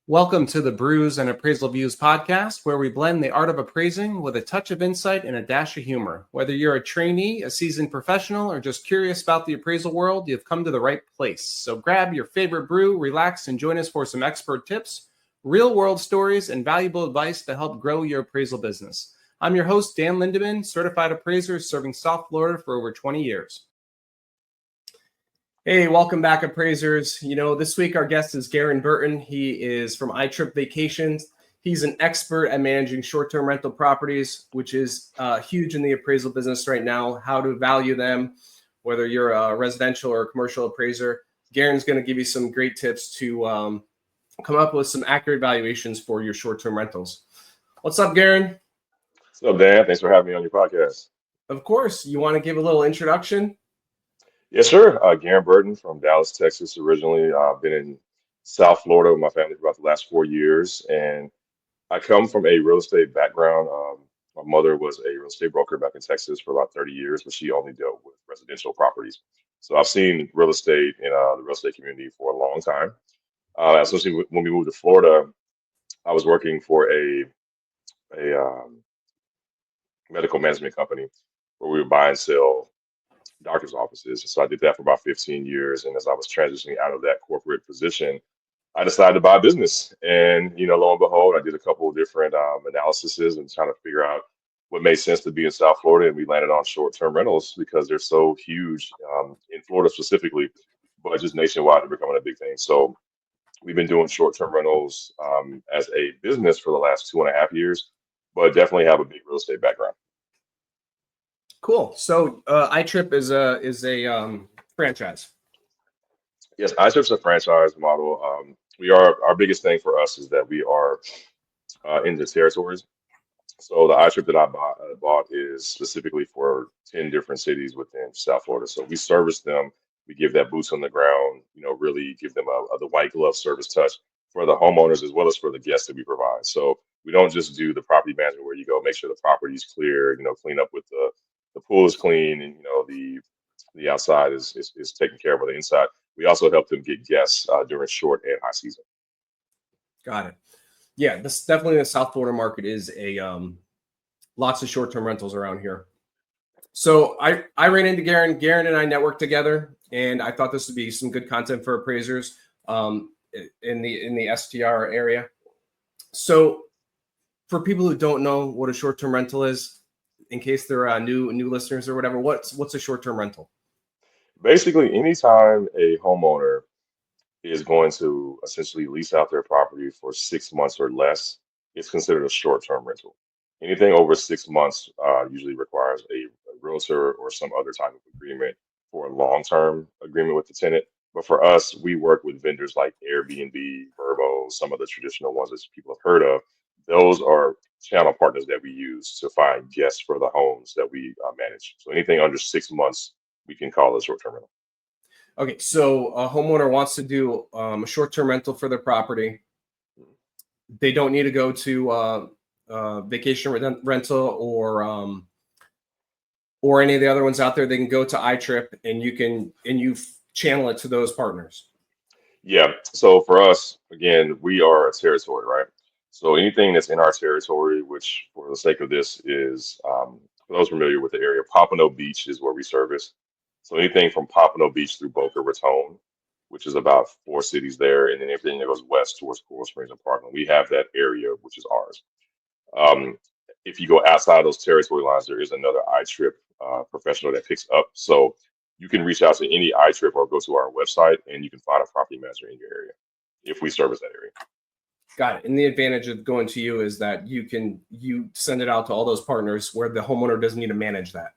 Welcome to the Brews and Appraisal Views podcast, where we blend the art of appraising with a touch of insight and a dash of humor. Whether you're a trainee, a seasoned professional, or just curious about the appraisal world, you've come to the right place. So grab your favorite brew, relax, and join us for some expert tips, real-world stories, and valuable advice to help grow your appraisal business. I'm your host, Dan Lindeman, certified appraiser serving South Florida for over 20 years. Hey, welcome back, appraisers. This week our guest is Garren Burton. He is from iTrip Vacations. He's an expert at managing short-term rental properties, which is huge in the appraisal business right now, how to value them, whether you're a residential or a commercial appraiser. Garren's going to give you some great tips to come up with some accurate valuations for your short-term rentals. What's up, Garren? What's up, Dan? Thanks for having me on your podcast. Of course. You want to give a little introduction? Yes, sir. Garren Burton from Dallas, Texas, originally. I've been in South Florida with my family for about the last 4 years, and I come from a real estate background. My mother was a real estate broker back in Texas for about 30 years, but she only dealt with residential properties. So I've seen real estate in the real estate community for a long time. Especially when we moved to Florida, I was working for a medical management company where we would buy and sell doctor's offices. So I did that for about 15 years. And as I was transitioning out of that corporate position, I decided to buy a business. And, lo and behold, I did a couple of different analyses and trying to figure out what made sense to be in South Florida. And we landed on short-term rentals because they're so huge in Florida specifically, but just nationwide, they're becoming a big thing. So we've been doing short-term rentals as a business for the last 2.5 years, but definitely have a big real estate background. Cool. So iTrip is a franchise. Yes, iTrip's a franchise model. Our biggest thing for us is that we are in the territories. So the iTrip that I bought is specifically for 10 different cities within South Florida. So we service them. We give that boots on the ground, really give them the white glove service touch for the homeowners as well as for the guests that we provide. So we don't just do the property management where you go make sure the property is clear, clean up with the pool is clean and the outside is taken care of on the inside. We also help them get guests during short and high season. Got it. Yeah, this definitely the South Florida market is a lots of short-term rentals around here. So I ran into Garren. Garren and I networked together, and I thought this would be some good content for appraisers in the STR area. So for people who don't know what a short-term rental is, in case they're new listeners or whatever, what's a short-term rental? Basically, anytime a homeowner is going to essentially lease out their property for 6 months or less, it's considered a short-term rental. Anything over 6 months usually requires a realtor or some other type of agreement for a long-term agreement with the tenant. But for us, we work with vendors like AirDNA, Vrbo, some of the traditional ones that people have heard of. Those are channel partners that we use to find guests for the homes that we manage. So anything under 6 months, we can call a short-term rental. Okay, so a homeowner wants to do a short-term rental for their property. They don't need to go to vacation rental or any of the other ones out there. They can go to iTrip and you channel it to those partners. Yeah. So for us, again, we are a territory, right? So anything that's in our territory, which for the sake of this is, for those familiar with the area, Pompano Beach is where we service. So anything from Pompano Beach through Boca Raton, which is about 4 cities there, and then everything that goes west towards Coral Springs and Parkland, we have that area, which is ours. If you go outside those territory lines, there is another iTrip professional that picks up. So you can reach out to any iTrip or go to our website, and you can find a property manager in your area if we service that area. Got it. And the advantage of going to you is that you send it out to all those partners where the homeowner doesn't need to manage that.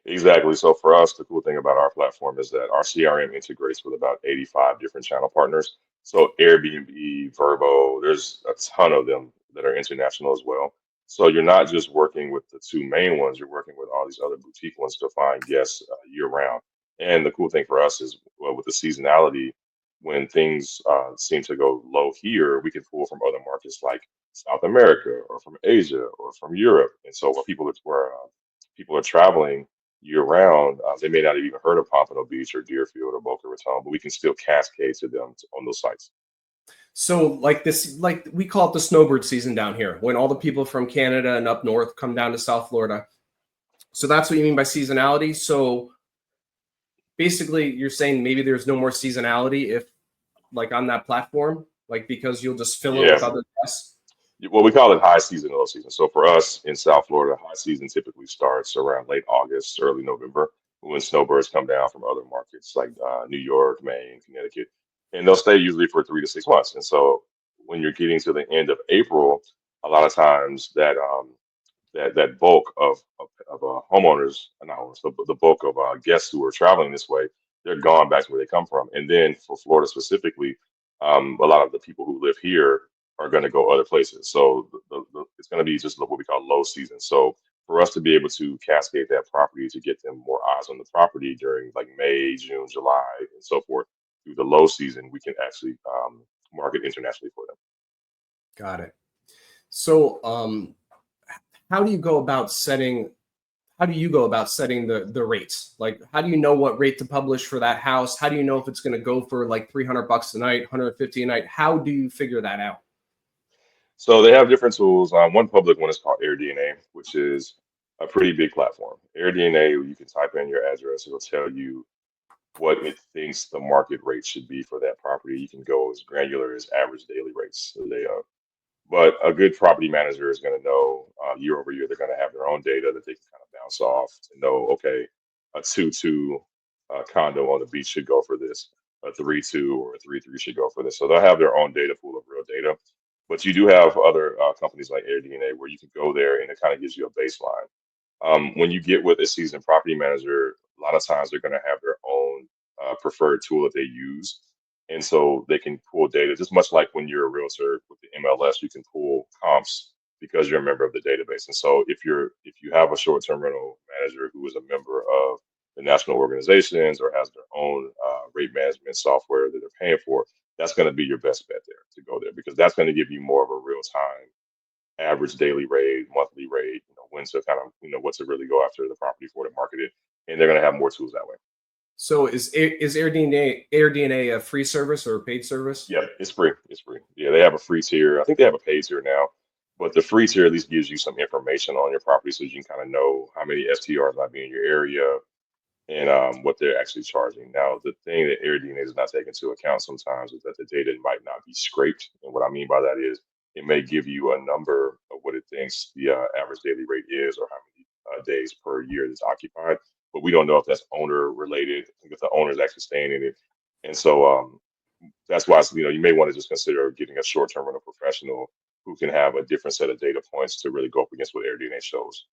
Exactly. So for us, the cool thing about our platform is that our CRM integrates with about 85 different channel partners. So Airbnb, Vrbo, there's a ton of them that are international as well. So you're not just working with the 2 main ones, you're working with all these other boutique ones to find guests year round. And the cool thing for us is, well, with the seasonality, when things seem to go low here, we can pull from other markets like South America or from Asia or from Europe. And so where people are traveling year round, they may not have even heard of Pompano Beach or Deerfield or Boca Raton, but we can still cascade to them on those sites. So like this, like we call it the snowbird season down here, when all the people from Canada and up north come down to South Florida. So that's what you mean by seasonality. So basically you're saying maybe there's no more seasonality if like on that platform, like because you'll just fill it Yeah. with other guests. Well, we call it high season, low season. So for us in South Florida, high season typically starts around late August, early November, when snowbirds come down from other markets like New York, Maine, Connecticut, and they'll stay usually for 3 to 6 months. And so when you're getting to the end of April, a lot of times that bulk of homeowners, not owners, the bulk of guests who are traveling this way, they're gone back to where they come from. And then for Florida specifically, a lot of the people who live here are going to go other places. So it's going to be just what we call low season. So for us to be able to cascade that property to get them more eyes on the property during like May, June, July, and so forth through the low season, we can actually market internationally for them. Got it. So how do you go about setting the rates? Like, how do you know what rate to publish for that house? How do you know if it's going to go for like $300 a night, 150 a night? How do you figure that out? So they have different tools. One public one is called AirDNA, which is a pretty big platform. AirDNA, you can type in your address, it'll tell you what it thinks the market rate should be for that property. You can go as granular as average daily rates. So but a good property manager is going to know year over year, they're going to have their own data that they can kind of bounce off to know, okay, a 2-2 condo on the beach should go for this, a 3-2 or a 3-3 should go for this. So they'll have their own data pool of real data. But you do have other companies like AirDNA where you can go there and it kind of gives you a baseline. When you get with a seasoned property manager, a lot of times they're going to have their own preferred tool that they use. And so they can pull data, just much like when you're a realtor with the MLS, you can pull comps because you're a member of the database. And so if you have a short-term rental manager who is a member of the national organizations or has their own rate management software that they're paying for, that's going to be your best bet there to go there because that's going to give you more of a real-time average daily rate, monthly rate, when to kind of, what to really go after the property for to market it. And they're going to have more tools that way. So is AirDNA a free service or a paid service? Yeah, it's free. It's free. Yeah, they have a free tier. I think they have a paid tier now, but the free tier at least gives you some information on your property so you can kind of know how many STRs might be in your area and what they're actually charging. Now, the thing that AirDNA does not take into account sometimes is that the data might not be scraped. And what I mean by that is it may give you a number of what it thinks the average daily rate is or how many days per year that's occupied. But we don't know if that's owner related, if the owner is actually staying in it. And so that's why you may want to just consider getting a short-term rental professional who can have a different set of data points to really go up against what AirDNA shows.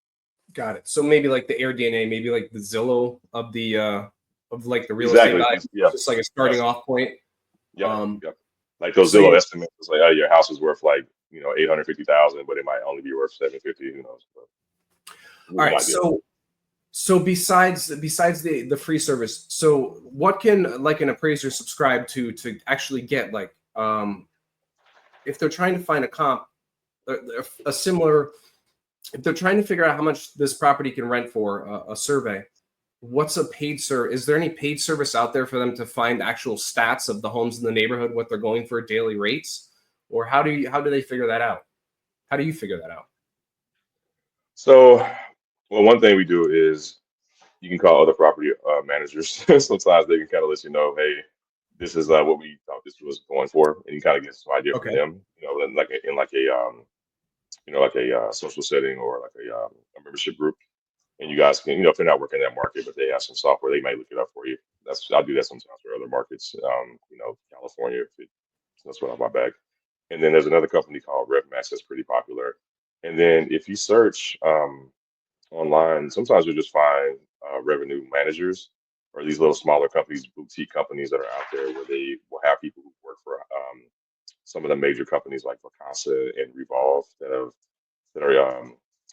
Got it. So maybe like the AirDNA, maybe like the Zillow of the like the real Exactly. estate value, Yeah. just like a starting off point. Yeah. Yep. Like those So Zillow estimates, it's like, oh, your house is worth like 850,000, but it might only be worth 750. Who knows? all right. So besides the free service, so what can like an appraiser subscribe to actually get like if they're trying to find a comp, a similar, if they're trying to figure out how much this property can rent for a survey, what's a paid service? Is there any paid service out there for them to find actual stats of the homes in the neighborhood, what they're going for daily rates, or how do they figure that out? How do you figure that out? So, well, one thing we do is you can call other property managers. Sometimes they can kind of let you know, hey, this is what we thought this was going for, and you kind of get some idea from Okay. them. Like a social setting or like a membership group. And you guys can, if they're not working in that market, but they have some software, they might look it up for you. I'll do that sometimes for other markets. California, that's what on my bag. And then there's another company called RevMax that's pretty popular. And then if you search online, sometimes you'll just find revenue managers or these little smaller companies, boutique companies that are out there where they will have people who work for some of the major companies like Vacasa and Revolve that are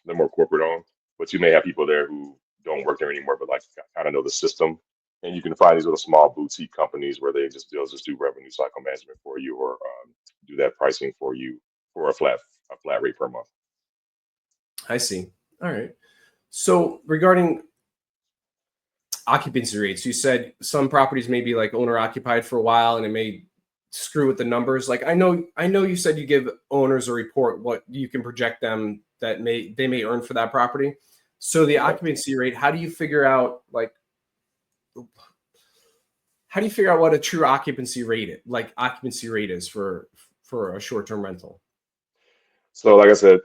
they're more corporate owned, but you may have people there who don't work there anymore, but like kind of know the system. And you can find these little small boutique companies where they'll just do revenue cycle management for you or do that pricing for you for a flat rate per month. I see. All right. So regarding occupancy rates, you said some properties may be like owner occupied for a while and it may screw with the numbers? Like I know you said you give owners a report what you can project them that they may earn for that property. So the occupancy rate, how do you figure out what a true occupancy rate is for a short-term rental? So like I said,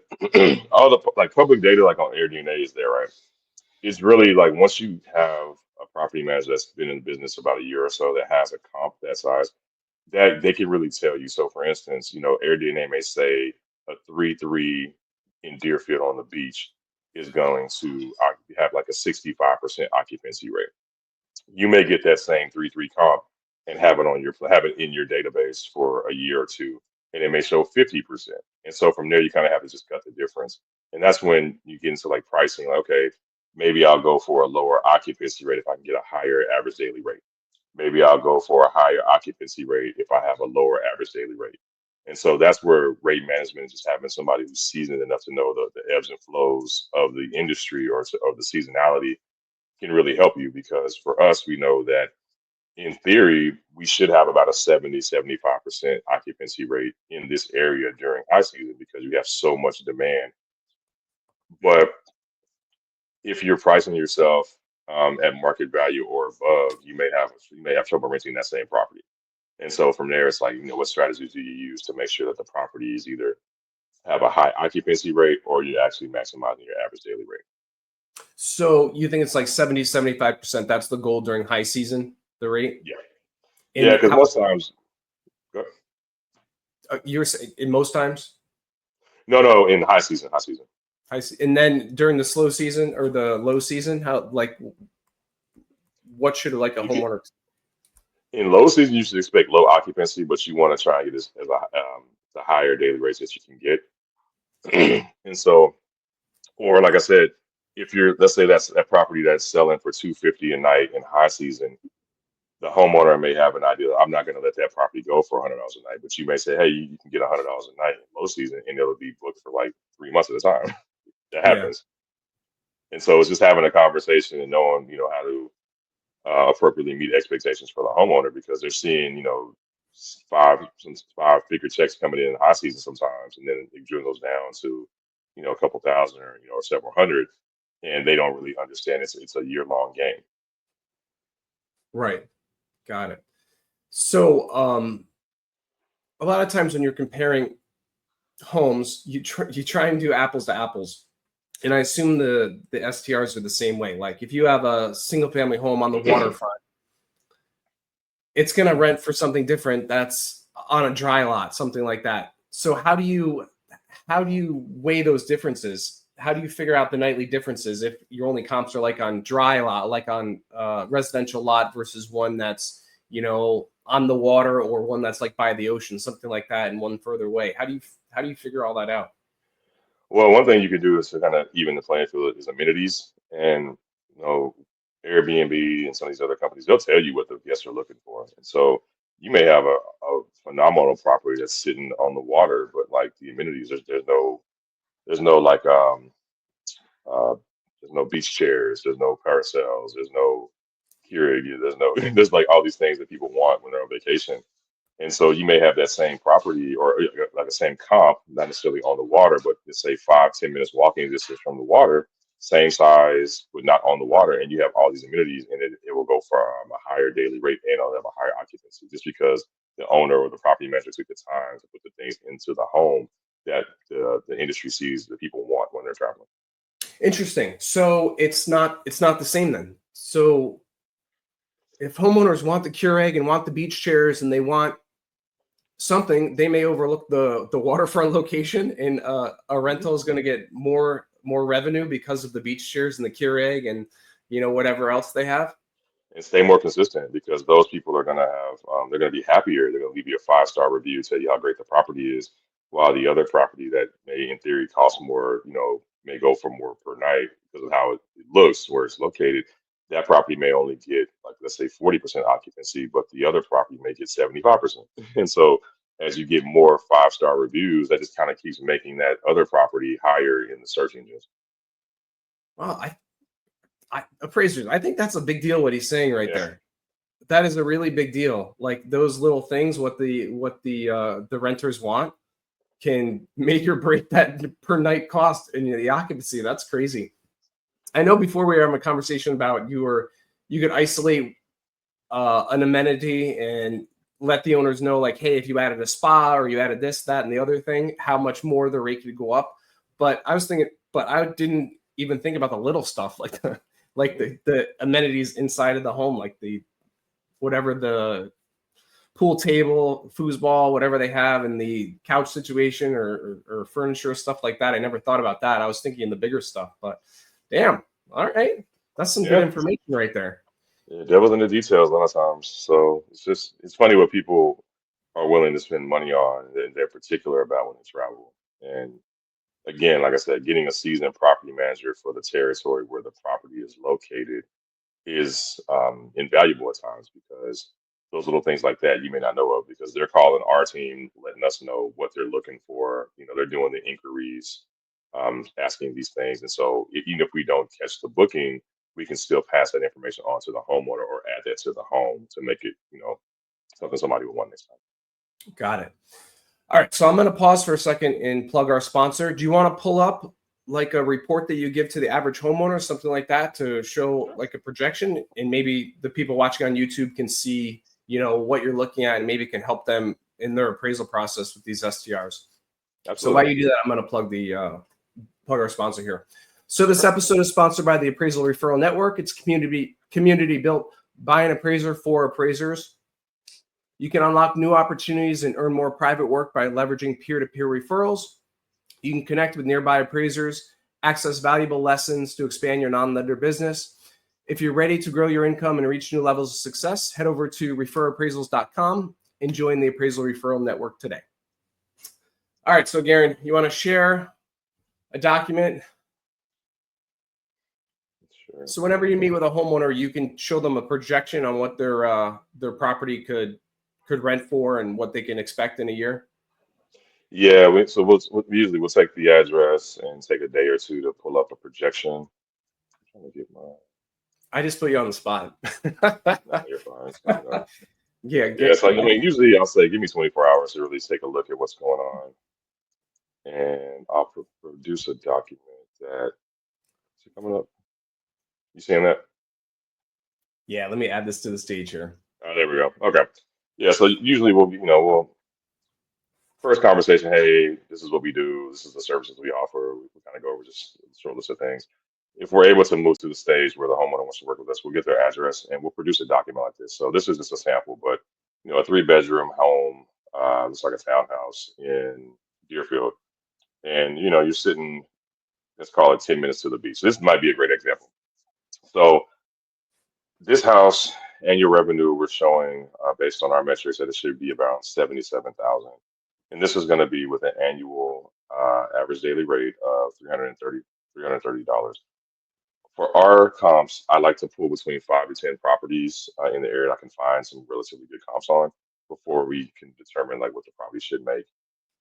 all the like public data like on AirDNA is there, right? It's really like once you have a property manager that's been in business about a year or so that has a comp that size, that they can really tell you. So for instance, AirDNA may say a 3-3 in Deerfield on the beach is going to have like a 65% occupancy rate. You may get that same 3-3 comp and have it in your database for a year or two, and it may show 50%. And so from there, you kind of have to just cut the difference. And that's when you get into like pricing. Like, okay, maybe I'll go for a lower occupancy rate if I can get a higher average daily rate. Maybe I'll go for a higher occupancy rate if I have a lower average daily rate. And so that's where rate management is just having somebody who's seasoned enough to know the ebbs and flows of the industry or of the seasonality can really help you, because for us, we know that in theory, we should have about a 70-75% occupancy rate in this area during high season because you have so much demand. But if you're pricing yourself at market value or above, you may have trouble renting that same property. And so from there, it's like, what strategies do you use to make sure that the properties either have a high occupancy rate or you're actually maximizing your average daily rate? So you think it's like 70-75%? That's the goal during high season, the rate? Yeah. And Yeah, because most times, go- you're saying in most times? no, in high season, high season. And then during the slow season or the low season, what should like a homeowner? In low season, you should expect low occupancy, but you want to try and get the higher daily rates that you can get. And so, or like I said, if let's say that's a property that's selling for 250 a night in high season, the homeowner may have an idea, I'm not going to let that property go for $100 a night, but you may say, hey, you can get $100 a night in low season, and it'll be booked for like 3 months at a time. That Yeah. happens. And so it's just having a conversation and knowing, how to appropriately meet expectations for the homeowner, because they're seeing, five-figure checks coming in high season sometimes, and then it goes down to, a couple thousand or several hundred, and they don't really understand it's a year-long game. Right. Got it. So a lot of times when you're comparing homes, you try and do apples to apples. And I assume the STRs are the same way. Like if you have a single family home on the waterfront, it's going to rent for something different that's on a dry lot, something like that. So how do you weigh those differences? How do you figure out the nightly differences if your only comps are like on dry lot, like on residential lot versus one that's, on the water, or one that's like by the ocean, something like that, and one further away? How do you figure all that out? Well, one thing you can do is to kind of even the playing field is amenities, and Airbnb and some of these other companies, they'll tell you what the guests are looking for. And so you may have a phenomenal property that's sitting on the water, but like the amenities, there's no like uh, there's no beach chairs, there's no carousels, there's no Keurig, there's like all these things that people want when they're on vacation. And so you may have that same property or like the same comp, not necessarily on the water, but let's say 5-10 minutes walking distance from the water, same size, but not on the water. And you have all these amenities, and it will go for a higher daily rate, and it'll have a higher occupancy just because the owner or the property manager took the time to put the things into the home that the industry sees that people want when they're traveling. Interesting. So it's not the same then. So if homeowners want the Keurig and want the beach chairs and they want something, they may overlook the waterfront location, and a rental is going to get more revenue because of the beach chairs and the Keurig and whatever else they have. And stay more consistent, because those people are going to they're going to be happier. They're going to leave you a 5-star review, tell you how great the property is, while the other property that may in theory cost more, may go for more per night because of how it looks, where it's located. That property may only get, like, let's say 40% occupancy, but the other property may get 75%. And so as you get more 5-star reviews, that just kind of keeps making that other property higher in the search engines. Well, appraisers, I think that's a big deal what he's saying right there. that is a really big deal. Like those little things, what the renters want can make or break that per night cost and the occupancy. That's crazy. I know before we were having a conversation about you could isolate an amenity and let the owners know, like, hey, if you added a spa or you added this, that, and the other thing, how much more the rate could go up. But I didn't even think about the little stuff like the amenities inside of the home, like the pool table, foosball, whatever they have, and the couch situation or furniture, stuff like that. I never thought about that. I was thinking the bigger stuff, but damn. All right. That's some good Yeah, information right there. yeah, devil's in the details a lot of times. So it's funny what people are willing to spend money on and they're particular about when they travel. And again, like I said, getting a seasoned property manager for the territory where the property is located is invaluable at times because those little things like that you may not know of because they're calling our team, letting us know what they're looking for. They're doing the inquiries, asking these things. And so even if we don't catch the booking, we can still pass that information on to the homeowner or add that to the home to make it, something somebody would want next time. Got it. All right. So I'm going to pause for a second and plug our sponsor. Do you want to pull up like a report that you give to the average homeowner, something like that, to show like a projection, and maybe the people watching on YouTube can see, what you're looking at, and maybe can help them in their appraisal process with these STRs. So while Absolutely. you do that, I'm going to plug our sponsor here. So this episode is sponsored by the Appraisal Referral Network. It's community built by an appraiser for appraisers. You can unlock new opportunities and earn more private work by leveraging peer-to-peer referrals. You can connect with nearby appraisers, access valuable lessons to expand your non-lender business. If you're ready to grow your income and reach new levels of success, head over to referappraisals.com and join the Appraisal Referral Network today. All right, so Garren, you want to share a document? Sure. So whenever you meet with a homeowner, you can show them a projection on what their property could rent for and what they can expect in a year. Yeah, we'll take the address and take a day or two to pull up a projection. I'm trying to get my. I just put you on the spot. No, you're fine. It's fine. Yeah, Yeah, it's like usually I'll say give me 24 hours to really take a look at what's going on, and I'll produce a document that is it coming up. You seeing that? yeah. Let me add this to the stage here. Oh, there we go. Okay. Yeah. So usually we'll first conversation. Hey, this is what we do. This is the services we offer. We kind of go over just a short list of things. If we're able to move to the stage where the homeowner wants to work with us, we'll get their address and we'll produce a document like this. So this is just a sample, but a 3-bedroom home, looks like a townhouse in Deerfield, and you're sitting, let's call it 10 minutes to the beach. So this might be a great example. So this house annual revenue we're showing based on our metrics that it should be about 77,000, and this is going to be with an annual average daily rate of $330. For our comps, I like to pull between 5 to 10 properties in the area that I can find some relatively good comps on before we can determine like what the property should make.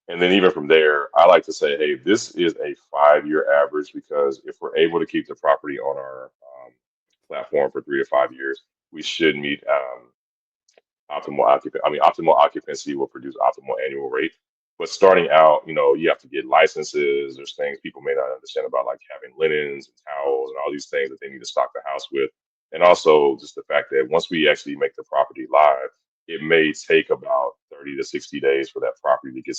And then even from there, I like to say, hey, this is a 5-year average because if we're able to keep the property on our platform for 3 to 5 years, we should meet optimal occupancy will produce optimal annual rate. But starting out, you have to get licenses. There's things people may not understand about like having linens and towels and all these things that they need to stock the house with. And also just the fact that once we actually make the property live, it may take about 30 to 60 days for that property to get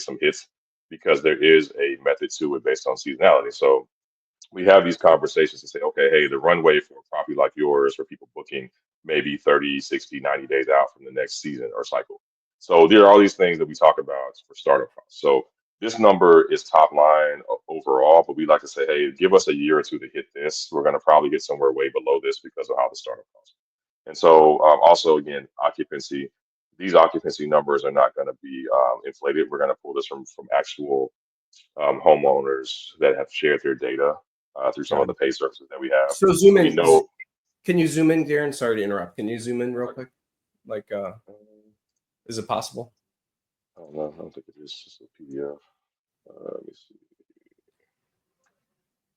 some hits because there is a method to it based on seasonality. So we have these conversations to say, okay, hey, the runway for a property like yours for people booking maybe 30, 60, 90 days out from the next season or cycle. So there are all these things that we talk about for startup costs. So this number is top line overall, but we like to say, hey, give us a year or two to hit this. We're going to probably get somewhere way below this because of how the startup costs. And so also, again, occupancy. These occupancy numbers are not going to be inflated. We're going to pull this from actual homeowners that have shared their data through some of the pay services that we have. So zoom We in. know. Can you zoom in, Garren? Sorry to interrupt. Can you zoom in real quick? Like, is it possible? I don't know. I don't think it is. Just a PDF. Let me see.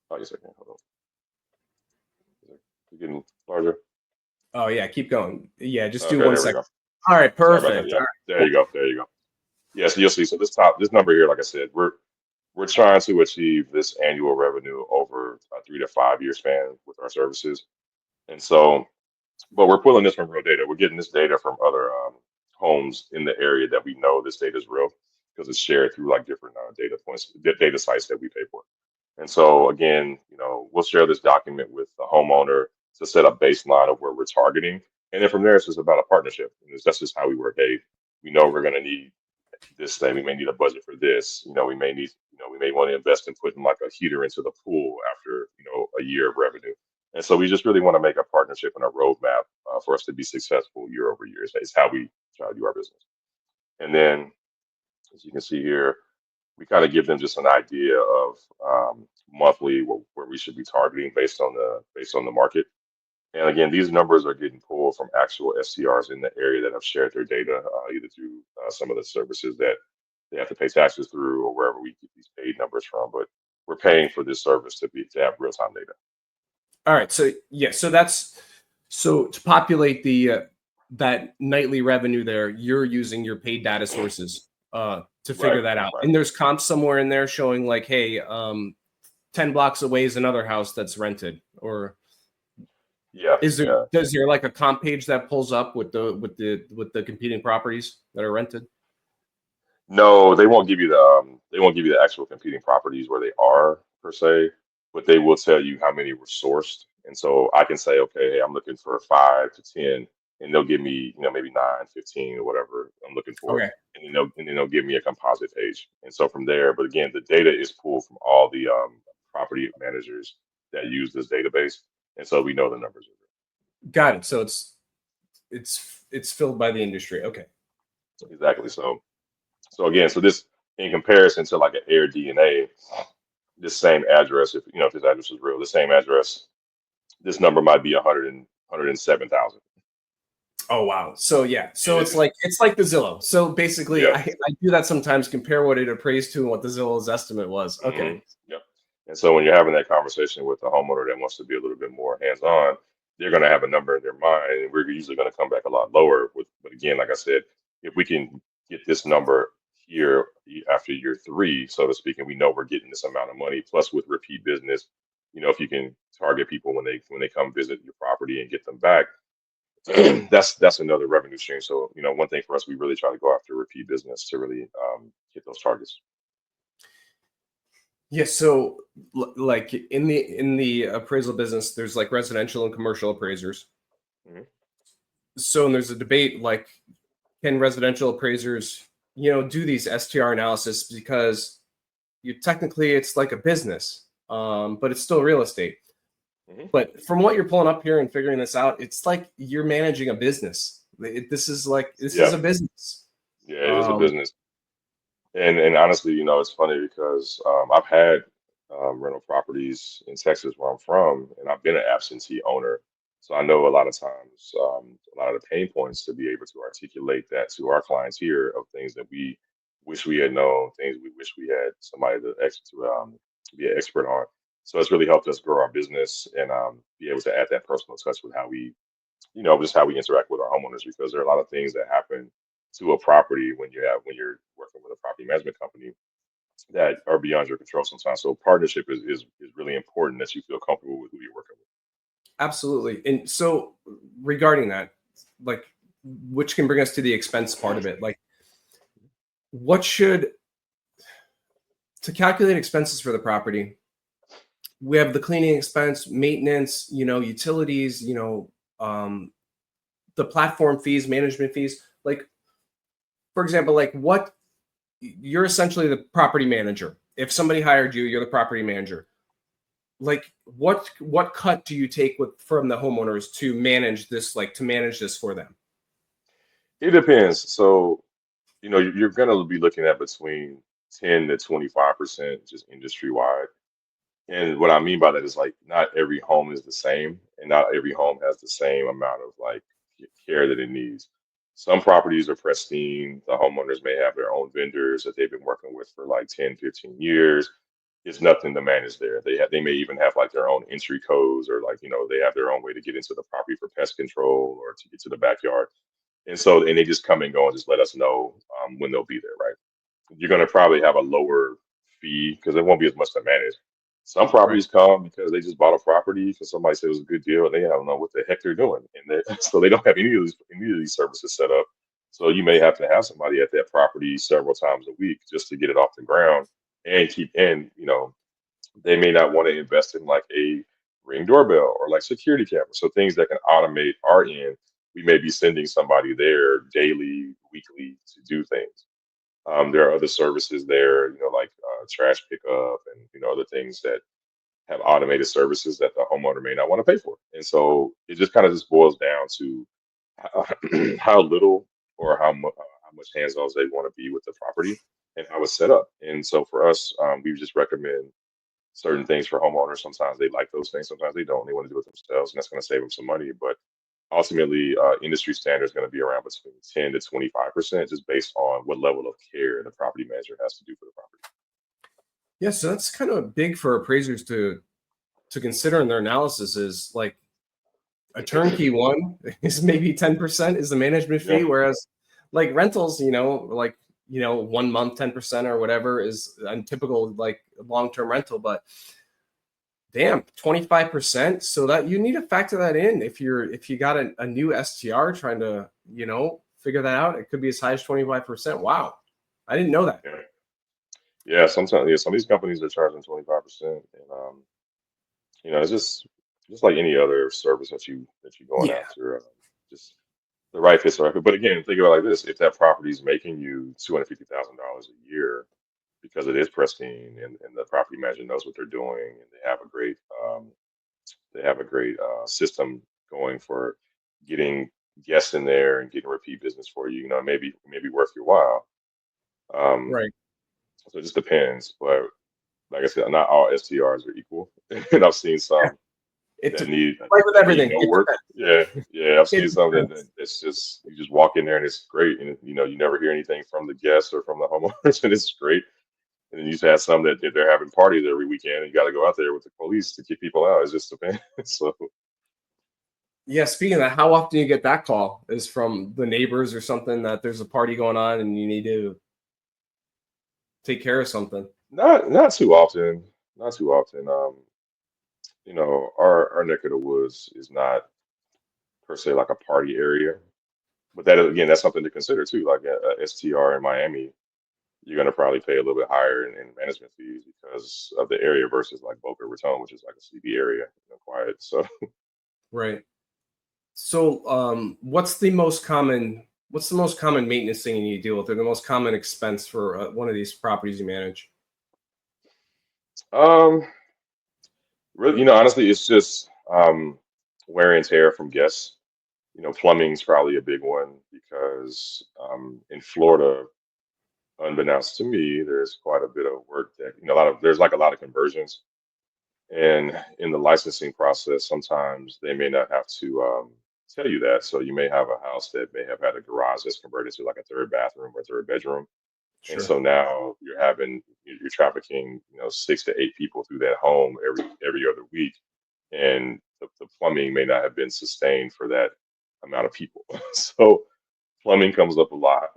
Oh, yes, I can. Hold on. Is it getting larger? Oh yeah, keep going. Yeah, just do Okay, one there we second. go. All right, Sorry about that. perfect. All Yep, right, there cool. you go. There you go. Yeah, so you'll see. So this number here, like I said, we're trying to achieve this annual revenue over a 3 to 5 year span with our services. And so, but we're pulling this from real data. We're getting this data from other homes in the area that we know this data is real because it's shared through like different data points, data sites that we pay for. And so again, we'll share this document with the homeowner to set a baseline of where we're targeting. And then from there, it's just about a partnership. And that's just how we work. Hey, we know we're going to need this thing. We may need a budget for this. We may need, we may want to invest in putting like a heater into the pool after, a year of revenue. And so we just really want to make a partnership and a roadmap for us to be successful year over year. Is how we try to do our business. And then, as you can see here, we kind of give them just an idea of monthly where we should be targeting based on the market. And again, these numbers are getting pulled from actual STRs in the area that have shared their data, either through some of the services that they have to pay taxes through or wherever we get these paid numbers from. But we're paying for this service to have real time data. All right, so yeah, so to populate the that nightly revenue there, you're using your paid data sources to Right, figure that out. right. And there's comps somewhere in there showing like, hey, 10 blocks away is another house that's rented, or Yeah, yeah. does there like a comp page that pulls up with the competing properties that are rented? No, they won't give you the actual competing properties where they are per se, but they will tell you how many were sourced. And so I can say, okay, hey, I'm looking for 5 to 10, and they'll give me, maybe 9, 15, or whatever I'm looking for, Okay, and then they'll give me a composite page. And so from there, but again, the data is pulled from all the property managers that use this database, and so we know the numbers are got it. So it's filled by the industry. Okay. real. Exactly. So again, so this in comparison to like an AirDNA, this same address, if this address is real, the same address, this number might be 107,000. Oh wow. So yeah. And So it's like the Zillow. So basically yeah, I do that sometimes, compare what it appraised to and what the Zillow's estimate was. hmm Okay. yeah. And so when you're having that conversation with the homeowner that wants to be a little bit more hands-on, they're going to have a number in their mind, and we're usually going to come back a lot lower. But again, like I said, if we can get this number here after year three, so to speak, and we know we're getting this amount of money, plus with repeat business, if you can target people when they come visit your property and get them back, that's another revenue stream. So, one thing for us, we really try to go after repeat business to really hit those targets. Yeah, so like in the appraisal business, there's like residential and commercial appraisers. Mhm. So and there's a debate like, can residential appraisers, do these STR analysis, because you technically it's like a business, but it's still real estate. Mhm. But from what you're pulling up here and figuring this out, it's like you're managing a business. This is Yeah, a business. yeah, it is a Um, business. And honestly, it's funny because I've had rental properties in Texas where I'm from, and I've been an absentee owner. So I know a lot of times, a lot of the pain points to be able to articulate that to our clients here of things that we wish we had known, things we wish we had somebody to be an expert on. So it's really helped us grow our business and be able to add that personal touch with how we just how we interact with our homeowners because there are a lot of things that happen to a property when you're working with a property management company that are beyond your control sometimes. So partnership is really important that you feel comfortable with who you're working with. Absolutely. And so regarding that, like, which can bring us to the expense part of it. Like, what should to calculate expenses for the property, we have the cleaning expense, maintenance, utilities, the platform fees, management fees. Like, for example, like what you're essentially the property manager. If somebody hired you, you're the property manager. Like, what cut do you take from the homeowners to manage this for them? It depends. So, you're going to be looking at between 10 to 25% just industry wide. And what I mean by that is like not every home is the same, and not every home has the same amount of like care that it needs. Some properties are pristine. The homeowners may have their own vendors that they've been working with for like 10, 15 years. it's nothing to manage there. They may even have like their own entry codes, or like, they have their own way to get into the property for pest control or to get to the backyard. And they just come and go and just let us know when they'll be there, right? You're going to probably have a lower fee because there won't be as much to manage. Some Right. properties come because they just bought a property because somebody said it was a good deal and they don't know what the heck they're doing, and so they don't have any of these services set up. So you may have to have somebody at that property several times a week just to get it off the ground and they may not want to invest in like a Ring doorbell or like security cameras. So things that can automate our end, we may be sending somebody there daily, weekly to do things. There are other services there, like trash pickup and other things that have automated services that the homeowner may not want to pay for. And so it just kind of just boils down to how, how little or how much hands-on they want to be with the property and how it's set up. And so for us, we just recommend certain things for homeowners. Sometimes they like those things, sometimes they don't. They want to do it themselves, and that's going to save them some money. But ultimately, industry standard is going to be around between 10 to 25%, just based on what level of care the property manager has to do for the property. Yeah, so that's kind of big for appraisers to consider in their analysis. Is like a turnkey one is maybe 10% is the management Yeah, fee, whereas like rentals, like 1 month 10% or whatever is a typical like long-term rental. But damn, 25%. So that you need to factor that in if you got a new STR trying to, figure that out. It could be as high as 25%. Wow. I didn't know that. yeah, yeah. Sometimes, yeah, some of these companies are charging 25%, and it's just like any other service that you going Yeah. after. Just the right fits the right fit. But again, think about it like this: if that property is making you $250,000 a year because it is pristine, and the property manager knows what they're doing, and they have a great system going for getting guests in there and getting repeat business for you. Maybe worth your while. Um, Right. so it just depends. But like I said, not all STRs are equal, and I've seen Yeah. some It that need like with that need everything. no It work. depends. Yeah, yeah, I've It seen some depends. it's just you just walk in there and it's great, and you never hear anything from the guests or from the homeowners, and it's great. And then you just have some that they're having parties every weekend, and you got to go out there with the police to keep people out. It's just depends. So Yeah, speaking of that, how often you get that call is from the neighbors or something that there's a party going on and you need to take care of something. not too often, not too often. Our neck of the woods is not per se like a party area, but again, that's something to consider too. Like a STR in Miami, you're going to probably pay a little bit higher in management fees because of the area versus like Boca Raton, which is like a CB area, quiet. So Right. So, what's the most common maintenance thing you deal with, or the most common expense for one of these properties you manage? um, really, honestly, it's just wear and tear from guests. Plumbing's probably a big one because in Florida, unbeknownst to me, there's quite a bit of work that there's like a lot of conversions. And in the licensing process, sometimes they may not have to tell you that. So you may have a house that may have had a garage that's converted to like a third bathroom or third bedroom. And Sure. so now you're trafficking, 6 to 8 people through that home every other week. And the plumbing may not have been sustained for that amount of people. So plumbing comes up a lot.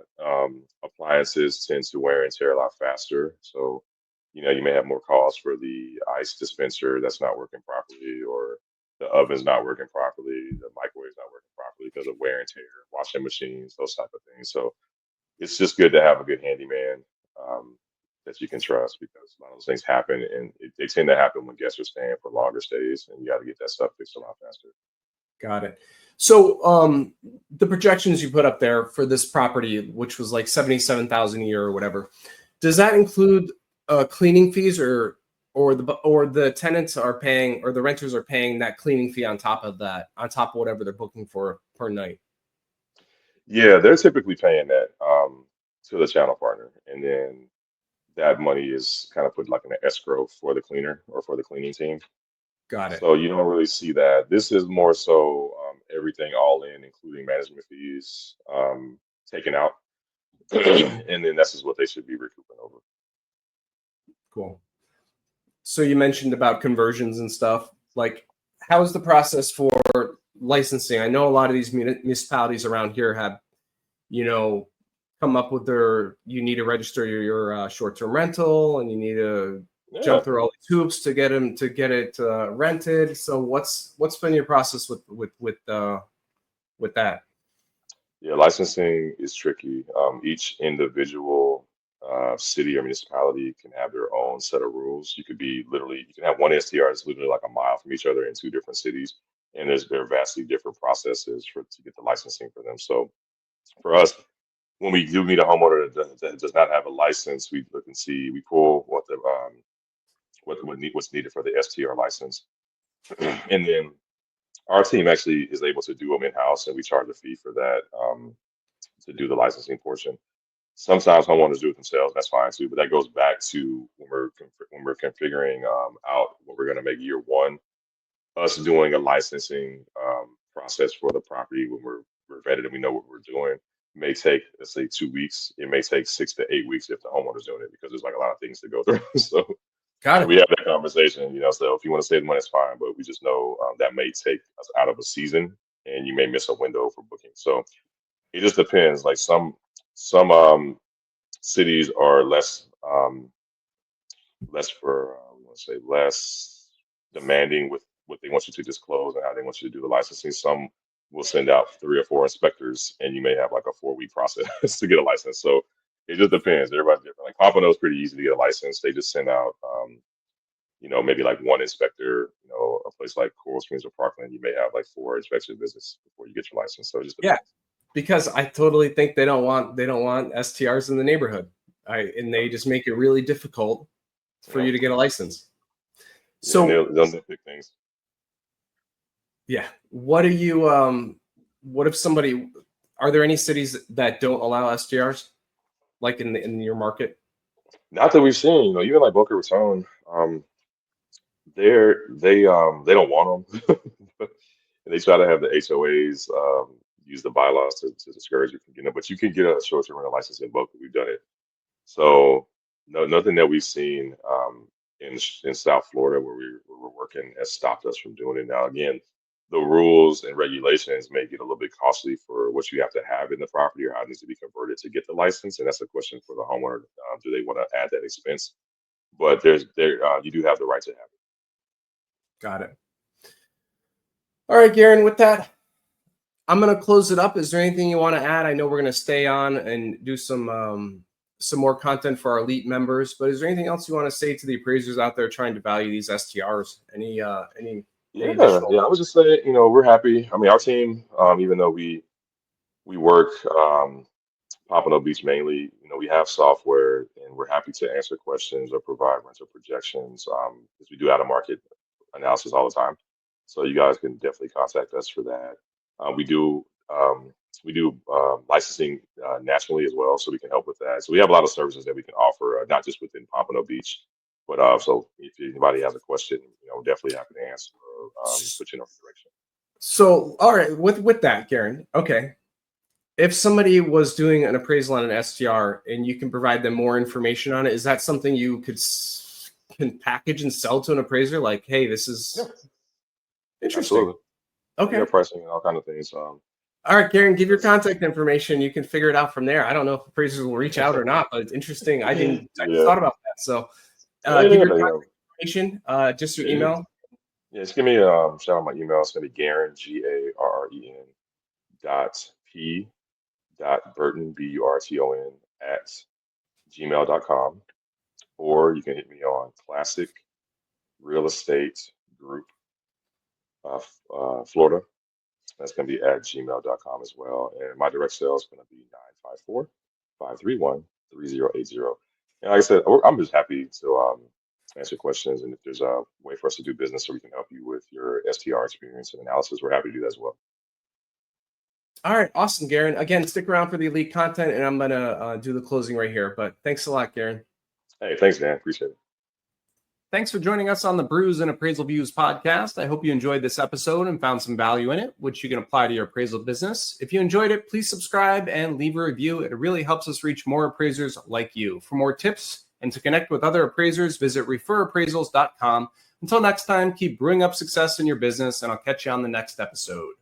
Appliances tend to wear and tear a lot faster. So, you may have more calls for the ice dispenser that's not working properly, or the oven's not working properly, the microwave's not working properly because of wear and tear, washing machines, those type of things. So it's just good to have a good handyman um, that you can trust, because a lot of those things happen, and they tend to happen when guests are staying for longer stays, and you got to get that stuff fixed a lot faster. Got it. So, the projections you put up there for this property, which was like 77,000 a year or whatever, does that include cleaning fees, or the tenants are paying, or the renters are paying that cleaning fee on top of that, on top of whatever they're booking for per night? Yeah, they're typically paying that to the channel partner, and then that money is kind of put like in an escrow for the cleaner or for the cleaning team. Got it. So you don't really see that. This is more so everything all in, including management fees taken out, and then that's just what they should be recouping over. Cool. So you mentioned about conversions and stuff. Like, how is the process for licensing? I know a lot of these municipalities around here have, come up with you need to register your short-term rental, and you need to Yeah. jump through all these hoops to get it rented. So what's been your process with that? Yeah, licensing is tricky. Each individual city or municipality can have their own set of rules. You can have one STR that's literally like a mile from each other in two different cities, and there are vastly different processes to get the licensing for them. So for us, when we do meet a homeowner that does not have a license, we look and see, we pull what's needed for the STR license, and then our team actually is able to do them in house, and we charge a fee for that to do the licensing portion. Sometimes homeowners do it themselves. That's fine too. But that goes back to when we're configuring out what we're going to make year one. Us doing a licensing process for the property when we're vetted and we know what we're doing may take, let's say, 2 weeks. It may take 6 to 8 weeks if the homeowner's doing it because there's like a lot of things to go through. So Got so we it. have that conversation. So if you want to save the money, it's fine. But we just know that may take us out of a season, and you may miss a window for booking. So it just depends. Like some cities are we want to say less demanding with what they want you to disclose and how they want you to do the licensing. Some will send out 3 or 4 inspectors, and you may have like a 4-week process to get a license. So it just depends. Everybody's different. Like Pompano is pretty easy to get a license. They just send out, maybe like one inspector. A place like Coral Springs or Parkland, you may have like 4 inspection visits before you get your license. So it just Yeah, depends. because I totally think they don't want STRs in the neighborhood. And they just make it really difficult for Yeah, you to get a license. yeah, and So they'll nitpick things. yeah, what if somebody, are there any cities that don't allow STRs like in your market? Not that we've seen, even like Boca Raton, they don't want them. And they try to have the HOAs use the bylaws to discourage you from getting it. But you can get a short-term rental license in Boca. We've done it. So no, nothing that we've seen in South Florida where we're working has stopped us from doing it. Now, again, the rules and regulations may get a little bit costly for what you have to have in the property or how it needs to be converted to get the license, and that's a question for the homeowner. Do they want to add that expense? But you do have the right to have it. Got it. All right, Garren, with that, I'm going to close it up. Is there anything you want to add? I know we're going to stay on and do some more content for our elite members, but is there anything else you want to say to the appraisers out there trying to value these STRs? Any Yeah, additional? yeah. I would just say, we're happy. I mean, our team, even though we work Pompano Beach mainly, we have software, and we're happy to answer questions or provide rental projections because we do out of market analysis all the time. So you guys can definitely contact us for that. We do licensing nationally as well, so we can help with that. So we have a lot of services that we can offer, not just within Pompano Beach, but also if anybody has a question, definitely happy to answer or put you in the right direction. So, all right, with that, Garren, okay. If somebody was doing an appraisal on an STR and you can provide them more information on it, is that something you can package and sell to an appraiser? Like, hey, this is Yeah, interesting. absolutely. Okay. Yeah, pricing and all kind of things. All right, Garren, give your contact information. You can figure it out from there. I don't know if appraisers will reach out or not, but it's interesting. I just Yeah. thought about that. So Yeah, give your yeah. contact information, just your Yeah, email. yeah, just give me shout out my email. It's gonna be Garren Garren .p.burton BURTON @gmail.com, or you can hit me on Classic Real Estate Group Florida. That's going to be at gmail.com as well. And my direct sale is going to be 954-531-3080. And like I said, I'm just happy to answer questions. And if there's a way for us to do business so we can help you with your STR experience and analysis, we're happy to do that as well. All right, awesome, Garren. Again, stick around for the elite content, and I'm going to do the closing right here. But thanks a lot, Garren. Hey, thanks, Dan. Appreciate it. Thanks for joining us on the Brews and Appraisal Views podcast. I hope you enjoyed this episode and found some value in it, which you can apply to your appraisal business. If you enjoyed it, please subscribe and leave a review. It really helps us reach more appraisers like you. For more tips And to connect with other appraisers, visit referappraisals.com. Until next time, keep brewing up success in your business, and I'll catch you on the next episode.